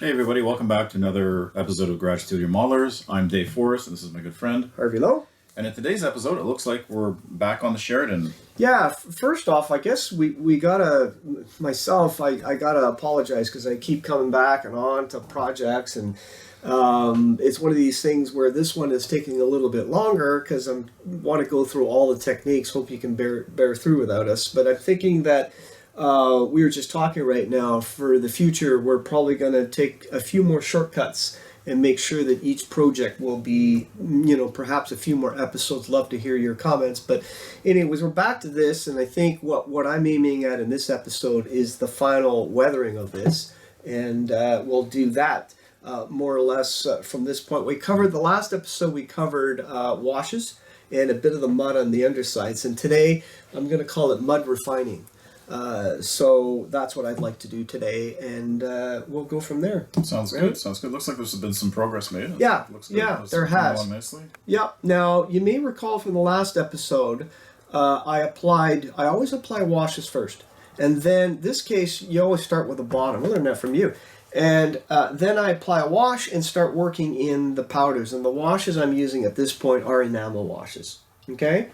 Hey everybody, welcome back to another episode of Garage Studio Modelers. I'm Dave Forrest, and this is my good friend Harvey Lowe. And in today's episode, it looks like we're back on the Sheridan. Yeah, first off, I guess we gotta, I gotta apologize because I keep coming back and on to projects, and it's one of these things where this one is taking a little bit longer because I want to go through all the techniques. Hope you can bear through without us, but I'm thinking that we were just talking right now, for the future, we're probably going to take a few more shortcuts and make sure that each project will be, perhaps a few more episodes. Love to hear your comments. But anyways, we're back to this, and I think what I'm aiming at in this episode is the final weathering of this, and we'll do that more or less from this point. The last episode, we covered washes and a bit of the mud on the undersides, and today I'm going to call it mud refining. So that's what I'd like to do today, and we'll go from there. Sounds good. Sounds good. Looks like there's been some progress made. Yeah, looks good. yeah, there has. Nicely. Yeah. Now you may recall from the last episode, I always apply washes first, and then this case you always start with the bottom. I learned that from you, and then I apply a wash and start working in the powders. And the washes I'm using at this point are enamel washes. Okay.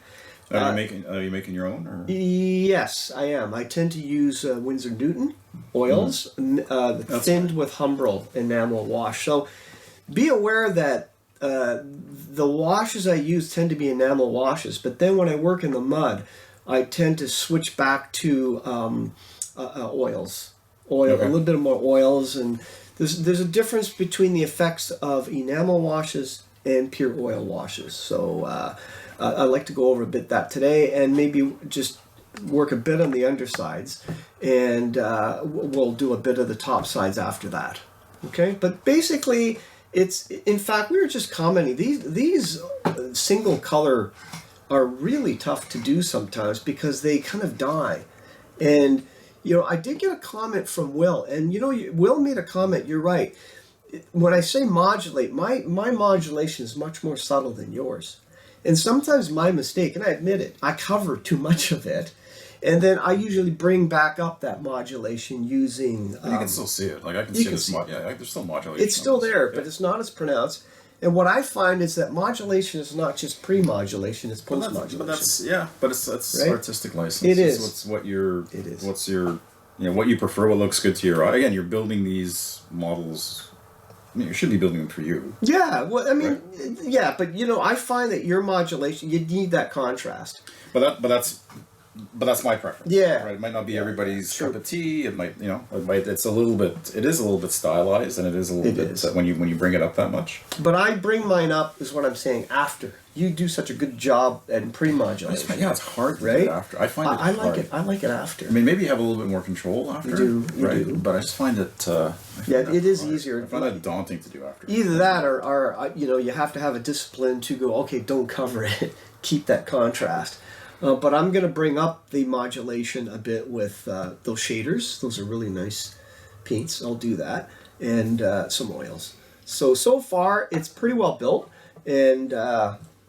Are you making your own? Or? Yes, I am. I tend to use Winsor Newton oils, thinned with Humbrol enamel wash. So be aware that the washes I use tend to be enamel washes, but then when I work in the mud, I tend to switch back to oils. Okay. A little bit more oils, and there's a difference between the effects of enamel washes and pure oil washes. So I'd like to go over a bit that today, and maybe just work a bit on the undersides, and we'll do a bit of the top sides after that. Okay, but basically, in fact, we were just commenting, these single color are really tough to do sometimes because they kind of die. And I did get a comment from Will, and Will made a comment. You're right. When I say modulate, my modulation is much more subtle than yours. And sometimes my mistake, and I admit it, I cover too much of it. And then I usually bring back up that modulation using... you can still see it. Like, I can see this. There's still modulation. It's still there, but it's not as pronounced. And what I find is that modulation is not just pre-modulation, it's post-modulation. But it's right? Artistic license. It is. What you prefer, what looks good to your eye. Again, you're building these models... you should be building them for you. Yeah, well, I mean, right? Yeah, but I find that your modulation, you need that contrast. But that's my preference. Yeah, right. It might not be everybody's cup of tea. It might, it is a little bit stylized, and it is a little bit when you bring it up that much. But I bring mine up, is what I'm saying, after. You do such a good job at pre-modulation. Yeah, it's hard, right? After I find it hard. I like it after. I mean, maybe you have a little bit more control after. You do. But I just find it. It is easier. I find it daunting to do after. Either that, or you have to have a discipline to go. Okay, don't cover it. Keep that contrast. But I'm going to bring up the modulation a bit with those shaders. Those are really nice paints. I'll do that. And some oils. So far, it's pretty well built. And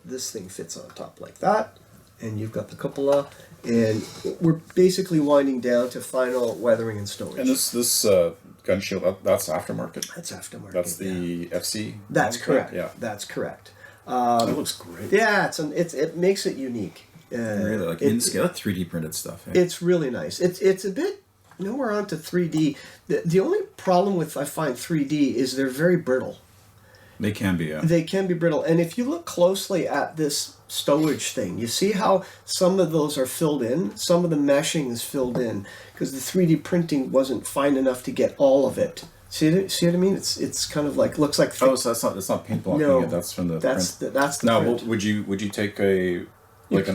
this thing fits on top like that. And you've got the cupola. And we're basically winding down to final weathering and stowage. And this gun shield, that's aftermarket? That's aftermarket. That's the FC? That's correct. Yeah. That's correct. It looks great. Yeah, it makes it unique. Really, like in scale, 3D printed stuff. Yeah. It's really nice. It's a bit. We're on to 3D. The only problem with, I find, 3D is they're very brittle. They can be, yeah. They can be brittle, and if you look closely at this stowage thing, you see how some of those are filled in. Some of the meshing is filled in because the 3D printing wasn't fine enough to get all of it. See what I mean? It's kind of like looks like. So that's not paint blocking. No, that's from the. That's print. That's the. Now, print. would you take an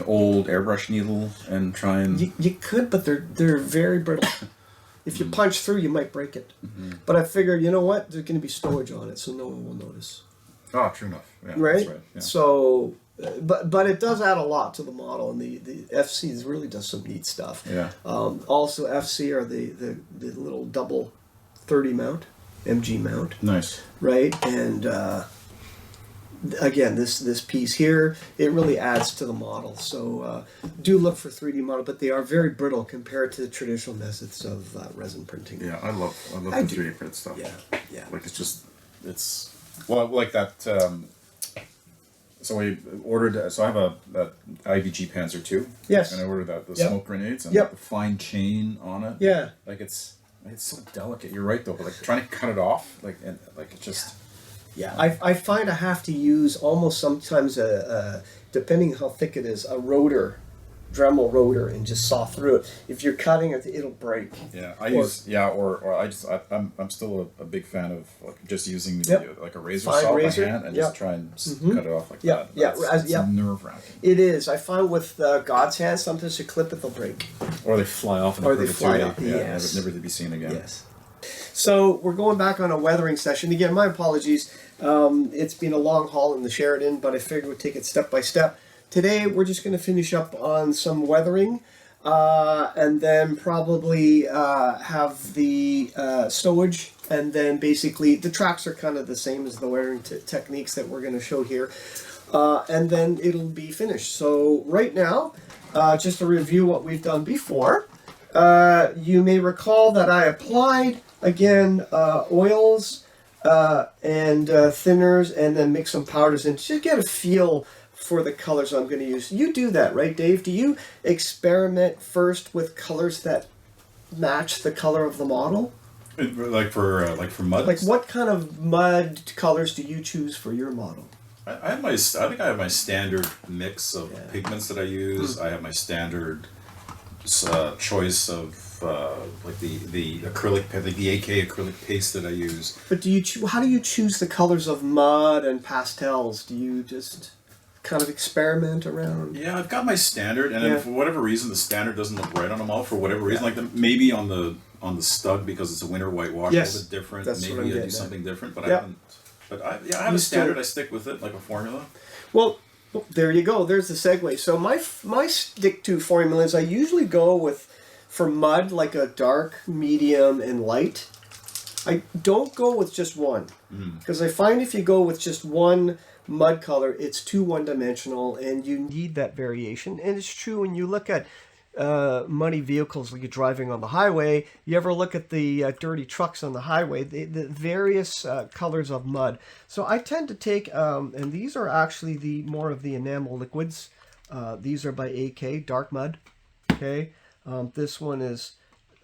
old airbrush needle and try and... You could, but they're very brittle. If you punch through, you might break it. Mm-hmm. But I figured, you know what? There's going to be stowage on it, so no one will notice. Oh, true enough. Yeah, right? That's right. Yeah. So, but it does add a lot to the model, and the FC really does some neat stuff. Yeah. Also, FC are the little double 30 mount, MG mount. Nice. Right? And again, this piece here, it really adds to the model. So do look for 3D model, but they are very brittle compared to the traditional methods of resin printing. Yeah, I love the 3D print stuff. Yeah. Like well, like that. So we ordered. So I have a IVG Panzer II. Yes. And I ordered the smoke grenades and the fine chain on it. Yeah. Like it's so delicate. You're right though, but like trying to cut it off, like it just. Yeah, I find I have to use almost sometimes depending how thick it is, a rotor, Dremel rotor, and just saw through it. If you're cutting it, it'll break. Yeah, I'm still a big fan of like just using like a razor saw by hand and just try and cut it off like that. It's nerve wracking. It is. I find with God's hands, sometimes you clip it, they'll break. Or they fly off in perpetuity. Yes. Never to be seen again. Yes. So we're going back on a weathering session. Again, my apologies. It's been a long haul in the Sheridan, but I figured we'd take it step by step. Today, we're just going to finish up on some weathering, and then probably have the stowage, and then basically the tracks are kind of the same as the weathering techniques that we're going to show here, and then it'll be finished. So right now, just to review what we've done before, you may recall that I applied, again, oils and thinners, and then mix some powders in to get a feel for the colors I'm going to use. You do that, right, Dave? Do you experiment first with colors that match the color of the model? Like for mud? Like what kind of mud colors do you choose for your model? I think I have my standard mix of pigments that I use. I have my standard choice of like the acrylic, like the AK acrylic paste that I use. But how do you choose the colors of mud and pastels? Do you just kind of experiment around? Yeah, I've got my standard, and then for whatever reason the standard doesn't look right on them all. For whatever reason, like maybe on the stud because it's a winter whitewash, a little bit different. That's maybe I do something different, but I haven't. But I have a standard. I stick with it, like a formula. Well, there you go. There's the segue. So my stick-to formulas, I usually go with, for mud, like a dark, medium, and light. I don't go with just one, because I find if you go with just one mud color, it's too one-dimensional, and you need that variation. And it's true when you look at muddy vehicles like you're driving on the highway. You ever look at the dirty trucks on the highway, the various colors of mud. So I tend to take, and these are actually more of the enamel liquids. These are by AK, dark mud. Okay, this one is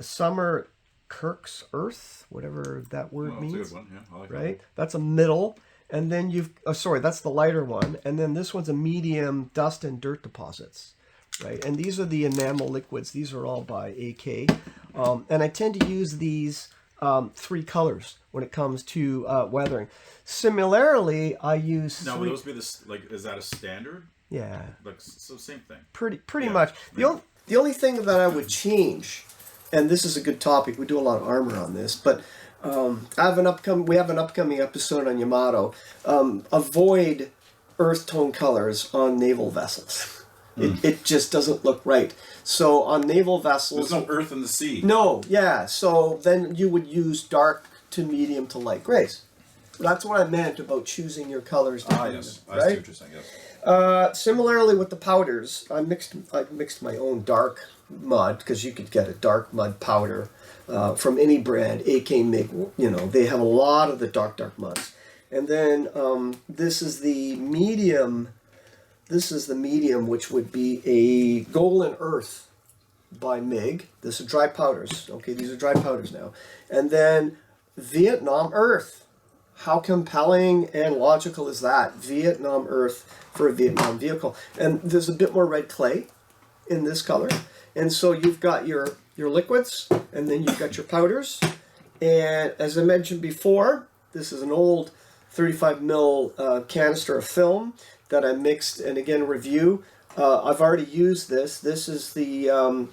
Summer Kirk's Earth, whatever that word means. That's a good one. Yeah, I like right? That. That's a middle. And then that's the lighter one. And then this one's a medium, dust and dirt deposits. Right, and these are the enamel liquids. These are all by AK, and I tend to use these 3 colors when it comes to weathering. Similarly, I use. Now, would those be is that a standard? Yeah. So same thing. Pretty much. The only thing that I would change, and this is a good topic. We do a lot of armor on this, but we have an upcoming episode on Yamato. Avoid earth tone colors on naval vessels. It just doesn't look right. So on naval vessels... There's no earth in the sea. No, yeah. So then you would use dark to medium to light grays. That's what I meant about choosing your colors. Yes. I see what you're saying, yes. Similarly with the powders, I mixed my own dark mud, because you could get a dark mud powder from any brand. AK make, they have a lot of the dark muds. And then this is the medium... which would be a Golden Earth by MIG. This is dry powders. Okay, these are dry powders now. And then Vietnam Earth. How compelling and logical is that? Vietnam Earth for a Vietnam vehicle. And there's a bit more red clay in this color. And so you've got your liquids, and then you've got your powders. And as I mentioned before, this is an old 35 mil canister of film that I mixed, and again, review. I've already used this. This is the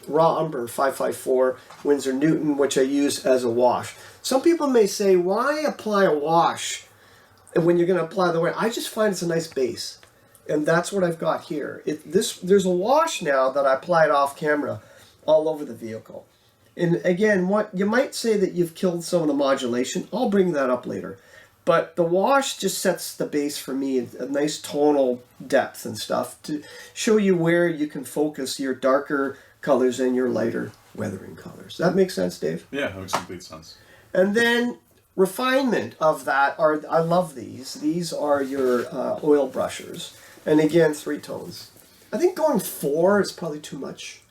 Raw Umber 554 Winsor Newton, which I use as a wash. Some people may say, why apply a wash when you're going to apply the wear? I just find it's a nice base, and that's what I've got here. There's a wash now that I applied off camera all over the vehicle. And again, what you might say that you've killed some of the modulation. I'll bring that up later. But the wash just sets the base for me, a nice tonal depth and stuff to show you where you can focus your darker colors and your lighter weathering colors. That makes sense, Dave? Yeah, that makes complete sense. And then refinement of that are, I love these. These are your oil brushers. And again, 3 tones. I think going 4 is probably too much.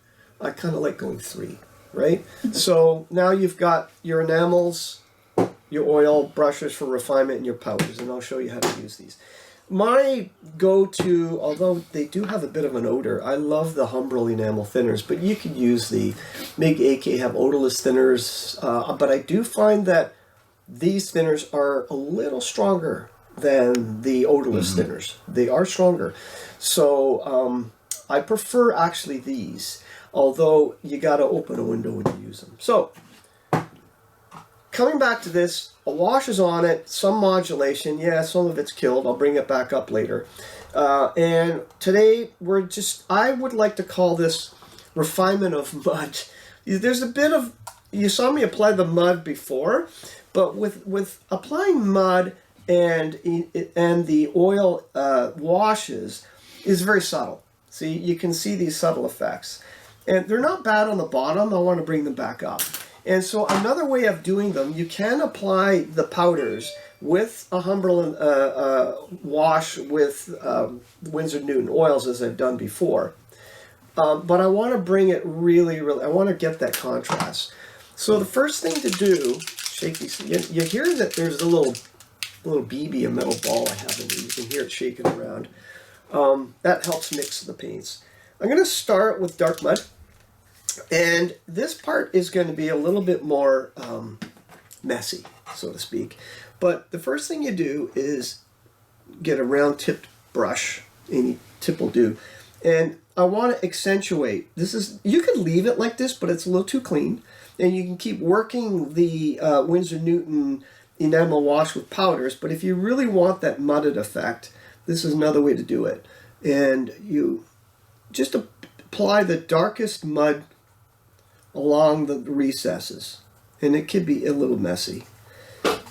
I kind of like going 3, right? So now you've got your enamels, your oil brushes for refinement, and your powders, and I'll show you how to use these. My go-to, although they do have a bit of an odor, I love the Humbrol enamel thinners, but you could use the MIG AK have odorless thinners, but I do find that these thinners are a little stronger than the odorless thinners. They are stronger. So I prefer actually these, although you got to open a window when you use them. So coming back to this, a wash is on it, some modulation. Yeah, some of it's killed. I'll bring it back up later. And today I would like to call this refinement of mud. There's a bit of, you saw me apply the mud before, but with applying mud and the oil washes is very subtle. See, you can see these subtle effects. And they're not bad on the bottom. I want to bring them back up. And so another way of doing them, you can apply the powders with a Humbrol wash with Winsor Newton oils, as I've done before. But I want to bring it really, I want to get that contrast. So the first thing to do, shake these. You hear that there's a little BB, a metal ball I have in there. You can hear it shaking around. That helps mix the paints. I'm going to start with dark mud. And this part is going to be a little bit more messy, so to speak. But the first thing you do is get a round tipped brush. Any tip will do. And I want to accentuate. You can leave it like this, but it's a little too clean. And you can keep working the Winsor Newton enamel wash with powders. But if you really want that mudded effect, this is another way to do it. And you just apply the darkest mud along the recesses, and it could be a little messy.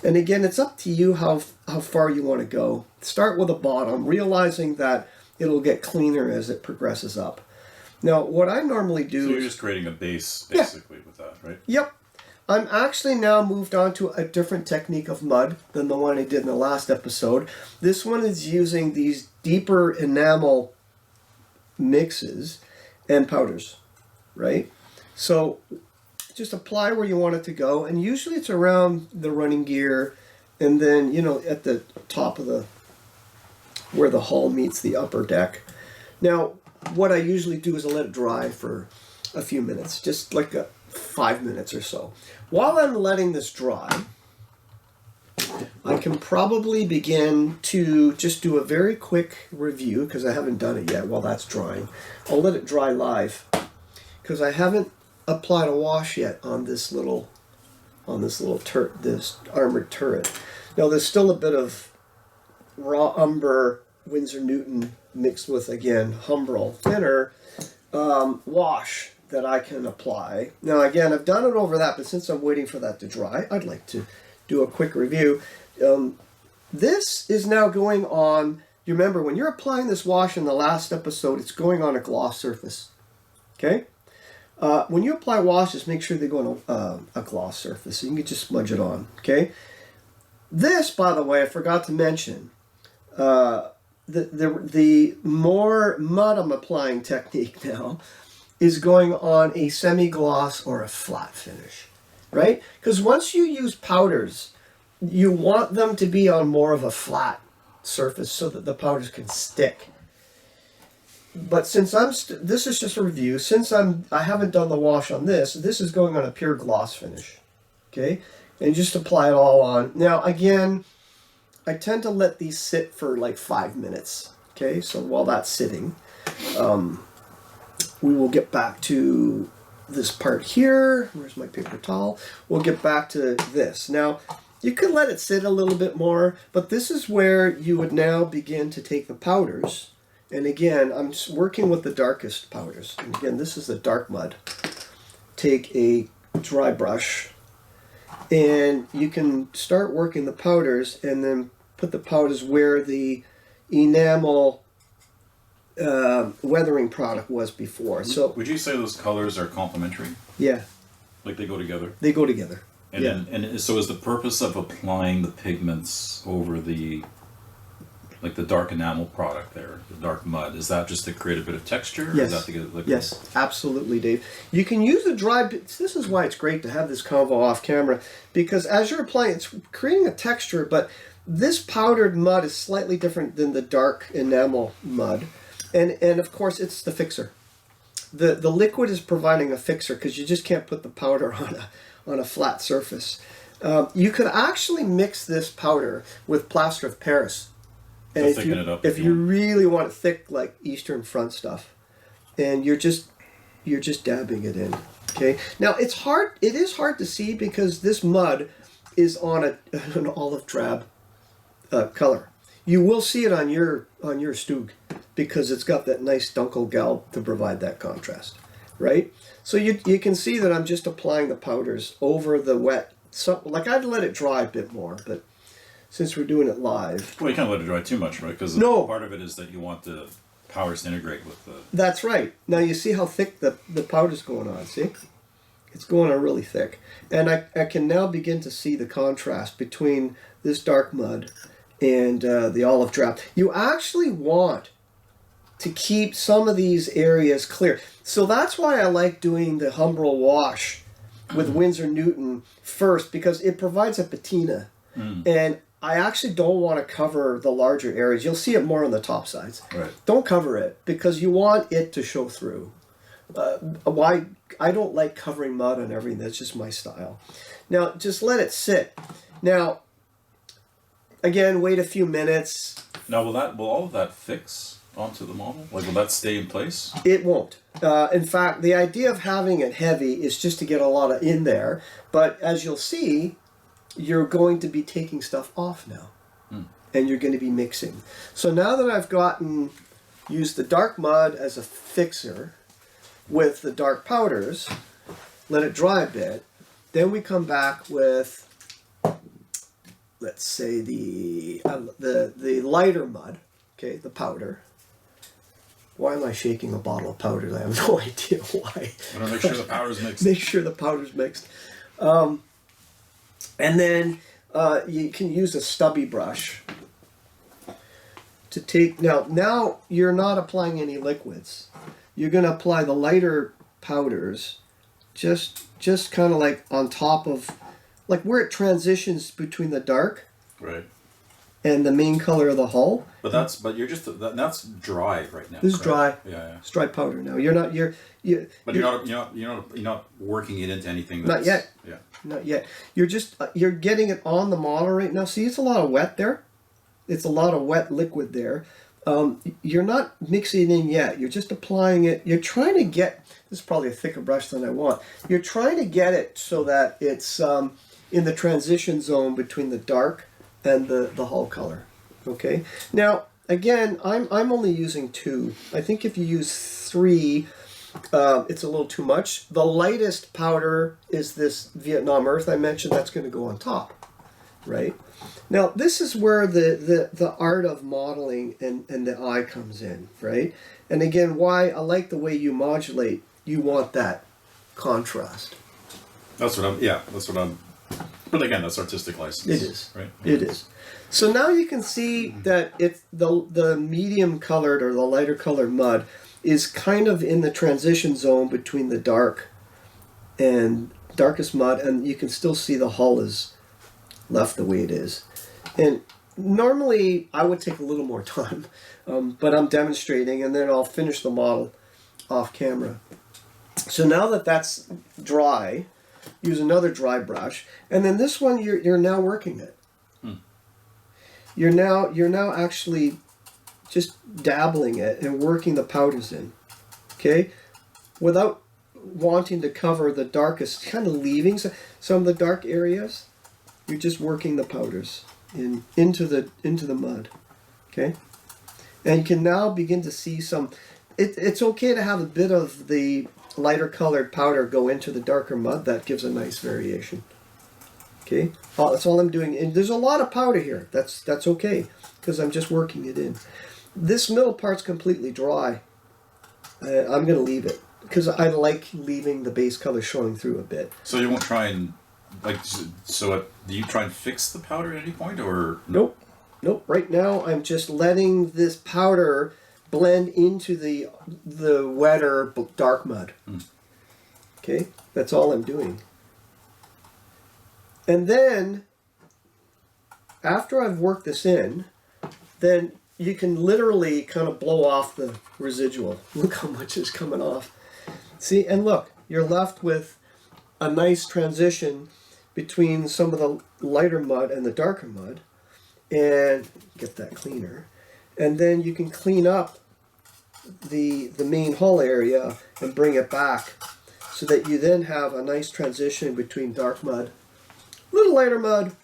And again, it's up to you how far you want to go. Start with a bottom, realizing that it'll get cleaner as it progresses up. Now, what I normally do So you're just creating a base, basically, with that, right? Yep. I'm actually now moved on to a different technique of mud than the one I did in the last episode. This one is using these deeper enamel mixes and powders, right? So just apply where you want it to go, and usually it's around the running gear, and then at the top of where the hull meets the upper deck. Now, what I usually do is I let it dry for a few minutes, just like 5 minutes or so. While I'm letting this dry, I can probably begin to just do a very quick review, because I haven't done it yet while that's drying. I'll let it dry live, because I haven't applied a wash yet on this armored turret. Now there's still a bit of raw umber Winsor Newton mixed with, again, Humbrol thinner wash that I can apply. Now again, I've done it over that, but since I'm waiting for that to dry, I'd like to do a quick review. This is now going on, you remember when you're applying this wash in the last episode, it's going on a gloss surface, okay? When you apply washes, make sure they go on a gloss surface, so you can just smudge it on, okay? This, by the way, I forgot to mention, the more mud I'm applying technique now is going on a semi-gloss or a flat finish, right? Because once you use powders, you want them to be on more of a flat surface so that the powders can stick. But since this is just a review, since I haven't done the wash on this is going on a pure gloss finish, okay? And just apply it all on. Now again, I tend to let these sit for like 5 minutes, okay? So while that's sitting, we will get back to this part here. Where's my paper towel? We'll get back to this. Now, you could let it sit a little bit more, but this is where you would now begin to take the powders. And again, I'm working with the darkest powders. And again, this is the dark mud. Take a dry brush and you can start working the powders and then put the powders where the enamel weathering product was before. So would you say those colors are complementary? yeah, Like they go together? they go together. And Yeah. and so is the purpose of applying the pigments over the like the dark enamel product there, the dark mud, is that just to create a bit of texture? Or Yes. is that to get like Yes, absolutely, Dave. You can use a dry. This is why it's great to have this convo off camera, because as you're applying, it's creating a texture. But this powdered mud is slightly different than the dark enamel mud, and of course it's the fixer. The liquid is providing a fixer because you just can't put the powder on a flat surface. You could actually mix this powder with plaster of Paris. And To if thicken you, it up if if you you want. really want it thick, like Eastern Front stuff, and you're just dabbing it in. Okay. Now it is hard to see because this mud is on an olive drab color. You will see it on your Stug because it's got that nice Dunkelgelb to provide that contrast, right? So you can see that I'm just applying the powders over the wet. So like I'd let it dry a bit more, but since we're doing it live. Well, you can't let it dry too much, right? Because No. part of it is that you want the powders to integrate with the... That's right. Now you see how thick the powder's going on, see? It's going on really thick. And I can now begin to see the contrast between this dark mud and the olive drab. You actually want to keep some of these areas clear. So that's why I like doing the Humbrol wash with Winsor Newton first, because it provides a patina. And I actually don't want to cover the larger areas. You'll see it more on the top sides. Right. Don't cover it because you want it to show through. Why? I don't like covering mud on everything. That's just my style. Now, just let it sit. Now, again, wait a few minutes. Now, will all of that fix onto the model? Like, will that stay in place? It won't. In fact, the idea of having it heavy is just to get a lot of in there. But as you'll see, you're going to be taking stuff off now. And you're going to be mixing. So now that I've used the dark mud as a fixer with the dark powders, let it dry a bit, then we come back with, let's say, the lighter mud, okay, the powder. Why am I shaking a bottle of powder? I have no idea why. I want to make sure the powder's mixed. Make sure the powder's mixed. And then you can use a stubby brush to take, now you're not applying any liquids. You're going to apply the lighter powders just kind of like on top of, like where it transitions between the dark Right. and the main color of the hull. But that's dry right now. This is correct? dry. Yeah. It's dry powder now. You're not But you're not working it into anything. Not That's, yet. Yeah. Not yet. You're just you're getting it on the model right now. See, it's a lot of wet there. It's a lot of wet liquid there. You're not mixing it in yet. You're just applying it. You're trying to get. This is probably a thicker brush than I want. You're trying to get it so that it's in the transition zone between the dark and the hull color. Okay. Now again, I'm only using 2. I think if you use 3. It's a little too much. The lightest powder is this Vietnam Earth I mentioned. That's going to go on top, right? Now, this is where the art of modeling and the eye comes in, right? And again, why I like the way you modulate. You want that contrast. That's what I'm. But again, that's artistic license. It is. Right. It is. So now you can see that it's the medium colored or the lighter colored mud is kind of in the transition zone between the dark and darkest mud, and you can still see the hull is left the way it is. And normally I would take a little more time, but I'm demonstrating, and then I'll finish the model off camera. So now that that's dry, use another dry brush, and then this one you're now working it. You're now actually just dabbling it and working the powders in, okay? Without wanting to cover the darkest, kind of leaving some of the dark areas. You're just working the powders into the mud, okay? And you can now begin to see some. It's okay to have a bit of the lighter colored powder go into the darker mud. That gives a nice variation. Okay, that's all I'm doing. And there's a lot of powder here. That's okay, because I'm just working it in. This middle part's completely dry. I'm going to leave it, because I like leaving the base color showing through a bit. So you won't try and, like, do you try and fix the powder at any point, or? Nope. Nope. Right now, I'm just letting this powder blend into the wetter dark mud. Okay, that's all I'm doing. And then, after I've worked this in, then you can literally kind of blow off the residual. Look how much is coming off. See, and look, you're left with a nice transition between some of the lighter mud and the darker mud. And get that cleaner. And then you can clean up the main hull area and bring it back, so that you then have a nice transition between dark mud, little lighter mud,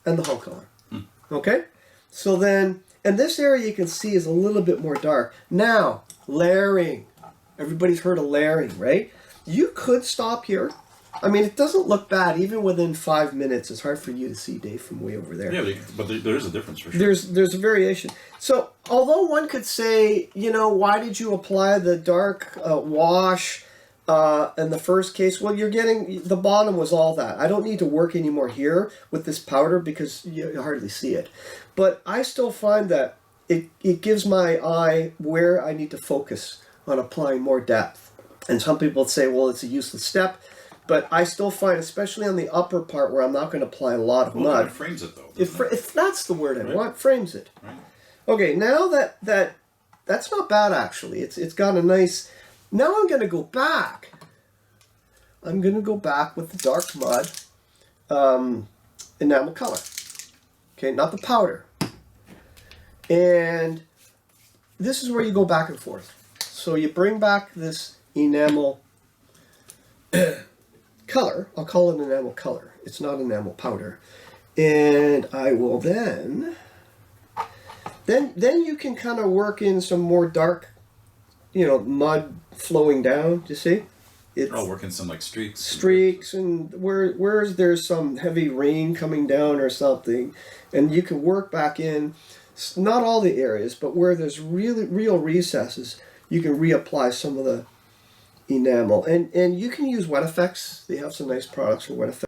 and the hull color. Okay? So then, and this area you can see is a little bit more dark. Now, layering. Everybody's heard of layering, right? You could stop here. I mean, it doesn't look bad. Even within 5 minutes, it's hard for you to see, Dave, from way over there. Yeah, but there is a difference for sure. There's a variation. So, although one could say, you know, why did you apply the dark wash in the first case? Well, you're getting, the bottom was all that. I don't need to work anymore here with this powder, because you hardly see it. But I still find that it gives my eye where I need to focus on applying more depth. And some people say, well, it's a useless step. But I still find, especially on the upper part where I'm not going to apply a lot of mud. It frames it, though. If that's the word I want, frames it. Right. Okay, now that's not bad, actually. It's got a nice... Now I'm going to go back. I'm going to go back with the dark mud enamel color. Okay, not the powder. And this is where you go back and forth. So you bring back this enamel color. I'll call it enamel color. It's not enamel powder. And I will then you can kind of work in some more dark, you know, mud flowing down. Do you see? It's working some like streaks. Streaks, and where there's some heavy rain coming down or something, and you can work back in, not all the areas, but where there's real recesses, you can reapply some of the enamel. And you can use wet effects. They have some nice products for wet effects.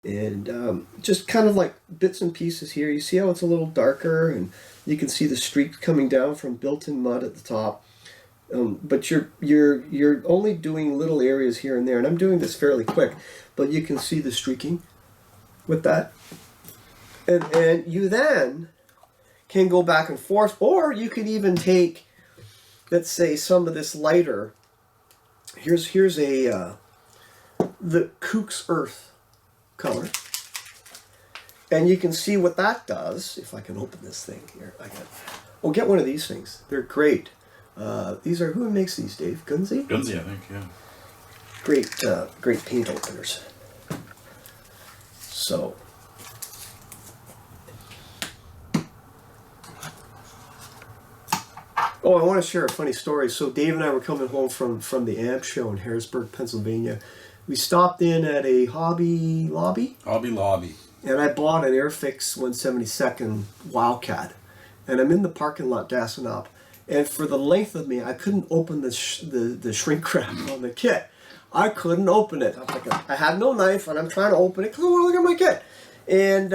And just kind of like bits and pieces here. You see how it's a little darker, and you can see the streaks coming down from built-in mud at the top. But you're only doing little areas here and there, and I'm doing this fairly quick, but you can see the streaking with that. And you then can go back and forth, or you could even take, let's say, some of this lighter. Here's the Kook's Earth color, and you can see what that does. If I can open this thing here, get one of these things. They're great. These are, who makes these, Dave? Gunzi? Gunzi, I think, yeah. Great paint openers. So, oh, I want to share a funny story. So Dave and I were coming home from the AMP show in Harrisburg, Pennsylvania. We stopped in at a Hobby Lobby. And I bought an Airfix 172nd Wildcat. And I'm in the parking lot gassing up. And for the length of me, I couldn't open the shrink wrap on the kit. I couldn't open it. I had no knife, and I'm trying to open it because I want to look at my kit. And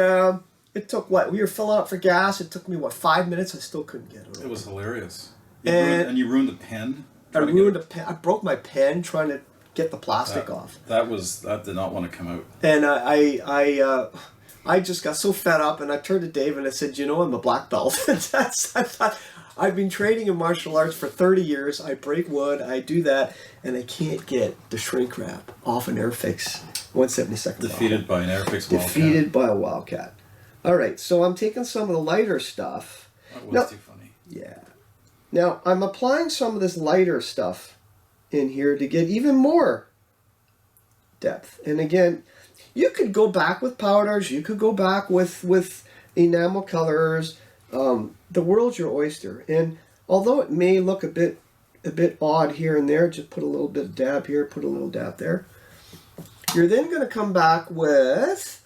it took, we were filling up for gas. It took me, 5 minutes? I still couldn't get it. It was hilarious. And you ruined the pen? I ruined a pen. I broke my pen trying to get the plastic off. That did not want to come out. And I just got so fed up, and I turned to Dave and I said, you know, I'm a black belt. I thought, I've been training in martial arts for 30 years. I break wood, I do that, and I can't get the shrink wrap off an Airfix 172nd. Defeated by an Airfix Wildcat. Defeated by a Wildcat. All right, so I'm taking some of the lighter stuff. That was too funny. Yeah. Now, I'm applying some of this lighter stuff in here to get even more depth. And again, you could go back with powders. You could go back with enamel colors. The world's your oyster. And although it may look a bit odd here and there, just put a little bit of dab here, put a little dab there. You're then going to come back with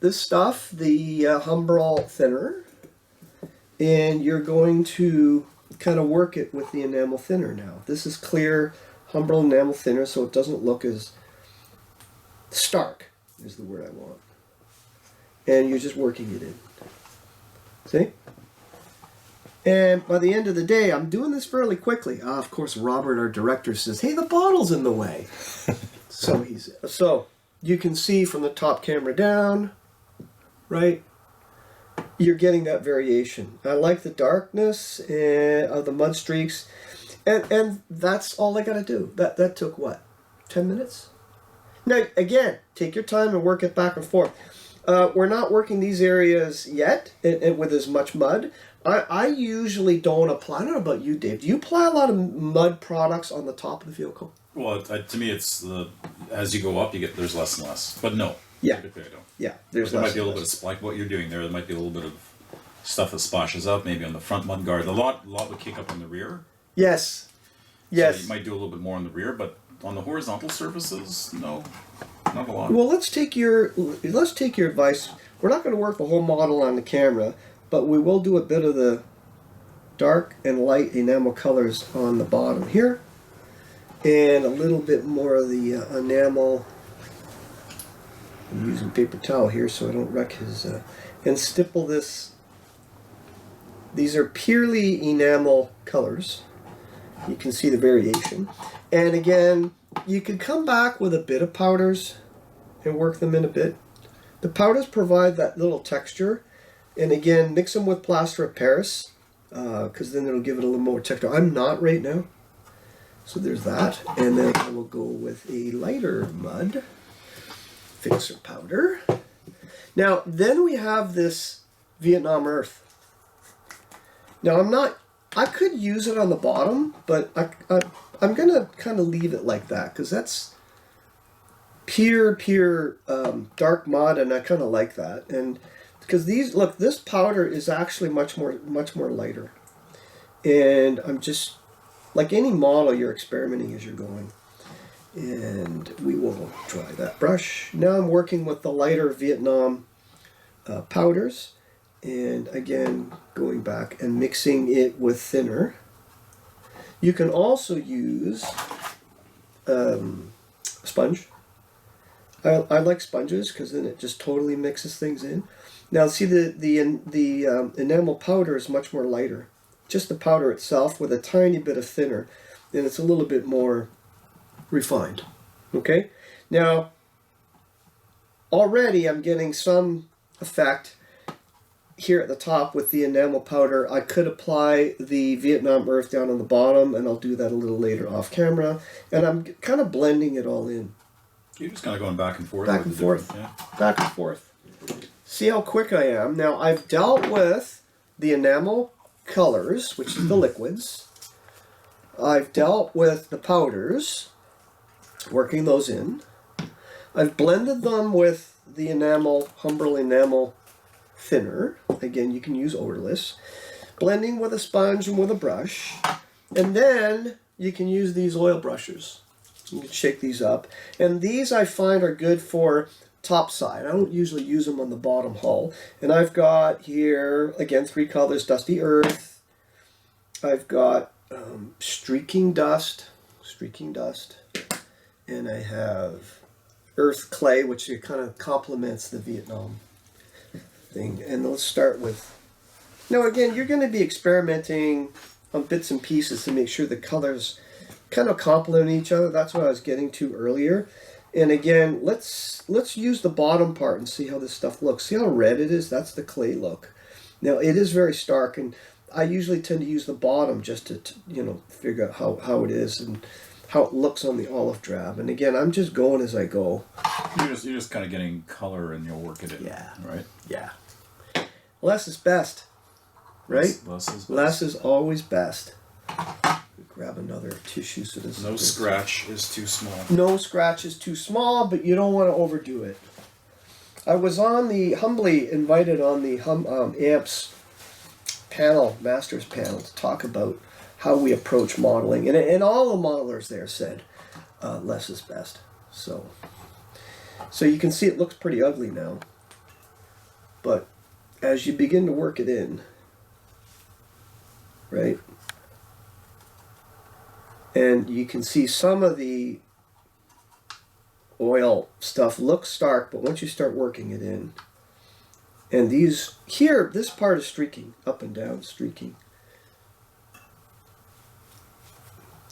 this stuff, the Humbrol thinner, and you're going to kind of work it with the enamel thinner now. This is clear Humbrol enamel thinner, so it doesn't look as stark, is the word I want. And you're just working it in. See? And by the end of the day, I'm doing this fairly quickly. Of course, Robert, our director, says, "Hey, the bottle's in the way." So you can see from the top camera down, right? You're getting that variation. I like the darkness of the mud streaks, and that's all I got to do. That took what, 10 minutes? Now again, take your time and work it back and forth. We're not working these areas yet with as much mud. I usually don't apply. I don't know about you, Dave. Do you apply a lot of mud products on the top of the vehicle? Well, to me, it's as you go up, there's less and less. But no, yeah, typically I don't. Yeah, there might be a little bit of like what you're doing there. There might be a little bit of stuff that splashes up, maybe on the front mud guard. A lot would kick up on the rear. Yes. So you might do a little bit more on the rear, but on the horizontal surfaces, no, not a lot. Well, let's take your advice. We're not going to work the whole model on the camera, but we will do a bit of the dark and light enamel colors on the bottom here, and a little bit more of the enamel. I'm using paper towel here so I don't wreck his. And stipple this. These are purely enamel colors. You can see the variation. And again, you could come back with a bit of powders and work them in a bit. The powders provide that little texture. And again, mix them with plaster of Paris, because then it'll give it a little more texture. I'm not right now. So there's that. And then I will go with a lighter mud fixer powder. Now, then we have this Vietnam Earth. Now, I could use it on the bottom, but I'm going to kind of leave it like that, because that's pure dark mud, and I kind of like that. And because this powder is actually much more lighter. And I'm just, like any model, you're experimenting as you're going. And we will dry that brush. Now I'm working with the lighter Vietnam powders. And again, going back and mixing it with thinner. You can also use sponge. I like sponges because then it just totally mixes things in. Now see, the enamel powder is much more lighter. Just the powder itself with a tiny bit of thinner, and it's a little bit more refined. Okay? Now, already I'm getting some effect here at the top with the enamel powder. I could apply the Vietnam Earth down on the bottom, and I'll do that a little later off camera. And I'm kind of blending it all in. You're just kind of going back and forth. Back and forth. Yeah. Back and forth. See how quick I am. Now, I've dealt with the enamel colors, which is the liquids. I've dealt with the powders, working those in. I've blended them with the Humbrol enamel thinner. Again, you can use odorless. Blending with a sponge and with a brush. And then you can use these oil brushes. You can shake these up. And these I find are good for top side. I don't usually use them on the bottom hull. And I've got here, again, 3 colors: Dusty Earth. I've got streaking dust. And I have Earth Clay, which kind of complements the Vietnam thing. And let's start with... Now again, you're going to be experimenting on bits and pieces to make sure the colors kind of complement each other. That's what I was getting to earlier. And again, let's use the bottom part and see how this stuff looks. See how red it is? That's the clay look. Now it is very stark, and I usually tend to use the bottom just to figure out how it is and how it looks on the olive drab. And again, I'm just going as I go. You're just kind of getting color, and you'll work it in. Yeah. Right. Yeah. Less is best, right? Less is best. Less is always best. Grab another tissue so this. No scratch is too small. No scratch is too small, but you don't want to overdo it. I was humbly invited on the AMPS panel, Masters panel, to talk about how we approach modeling, and all the modelers there said less is best. So you can see it looks pretty ugly now. But as you begin to work it in, right? And you can see some of the oil stuff looks stark, but once you start working it in, and these here, this part is streaking, up and down streaking.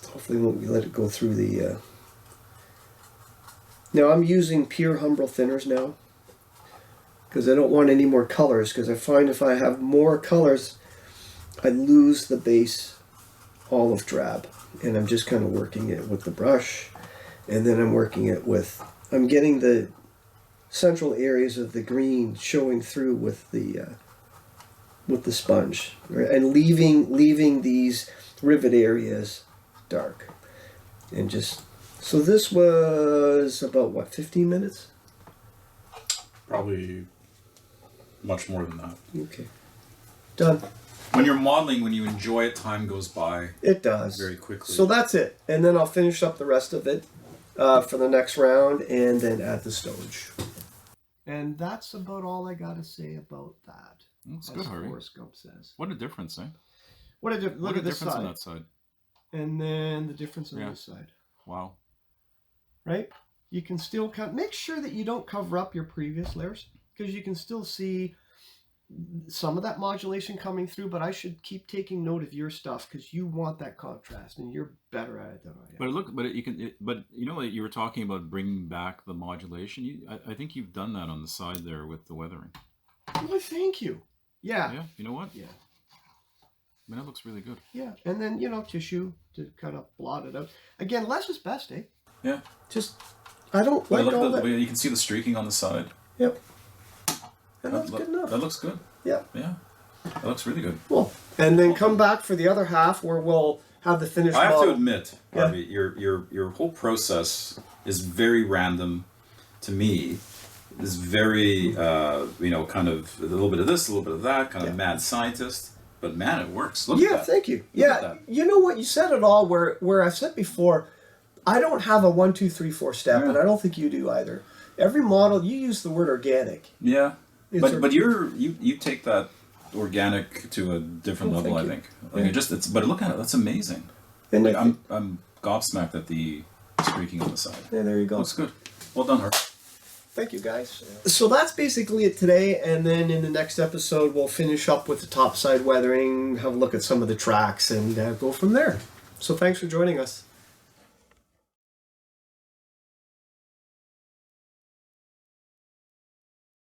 Hopefully won't let it go through the... Now I'm using pure Humbrol thinners now, because I don't want any more colors, because I find if I have more colors, I lose the base olive drab. And I'm just kind of working it with the brush, and then I'm working it with... I'm getting the central areas of the green showing through with the sponge, right? And leaving these rivet areas dark. And just... So this was about, what, 15 minutes? Probably much more than that. Okay. Done. When you're modeling, when you enjoy it, time goes by. It does. Very quickly. So that's it. And then I'll finish up the rest of it for the next round and then add the stowage. And that's about all I got to say about that. That's good, Harvey. Forrest Gump says. What a difference, eh? Look at this side. on that side. And then the difference on this side. Wow. Right? You can still make sure that you don't cover up your previous layers, because you can still see some of that modulation coming through, but I should keep taking note of your stuff, because you want that contrast and you're better at it than I am. But you know what you were talking about, bringing back the modulation. I think you've done that on the side there with the weathering. Well, thank you. Yeah. Yeah. You know what? Yeah. I mean, that looks really good. Yeah, and then tissue to kind of blot it out. Again, less is best, eh? Yeah. Just I don't like all that. You can see the streaking on the side. Yep. And that's good enough. That looks good. Yeah. Yeah. That looks really good. Cool. And then come back for the other half where we'll have the finished I have model. to admit, Harvey, your whole process is very random to me. Is very kind of a little bit of this, a little bit of that, kind of mad scientist. But man, it works. Look at that. Thank you. You know what? You said it all where I've said before, I don't have a 1, 2, 3, 4 step, and I don't think you do either. Every model, you use the word organic. Yeah. But you take that organic to a different level, I think. Like but look at it, that's amazing. And like I'm gobsmacked at the streaking on the side. Yeah, there you go. Looks good. Well done, Herb. Thank you, guys. So that's basically it today, and then in the next episode we'll finish up with the topside weathering, have a look at some of the tracks, and go from there. So thanks for joining us.